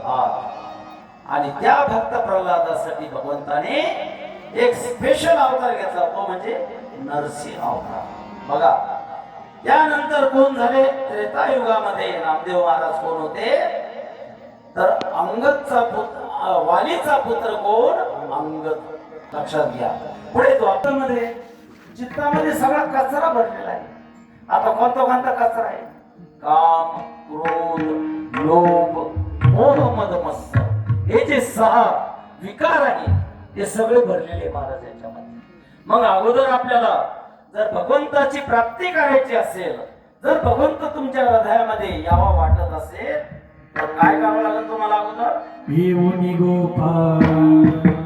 प्रल्हाद आणि त्या भक्त प्रल्हादासाठी भगवंताने एक स्पेशल अवतार घेतला तो म्हणजे नरसिंह अवतार. बघा त्यानंतर कोण झाले त्रेतायुगामध्ये नामदेव महाराज कोण होते तर अंगदचा पुत्र वालीचा पुत्र कोण अंगद. लक्षात घ्या. पुढे द्वापरमध्ये चित्तामध्ये सगळा कचरा भरलेला आहे. आता कोणता कचरा आहे काम क्रोध लोभ मोह मद मत्सर हे जे 6 विकार आहे ते सगळे भरलेले महाराज याच्यामध्ये. मग अगोदर आपल्याला जर भगवंताची प्राप्ती करायची असेल जर भगवंत तुमच्या हृदयामध्ये यावा वाटत असेल तर काय करावं लागेल तुम्हाला अगोदर गोपाळ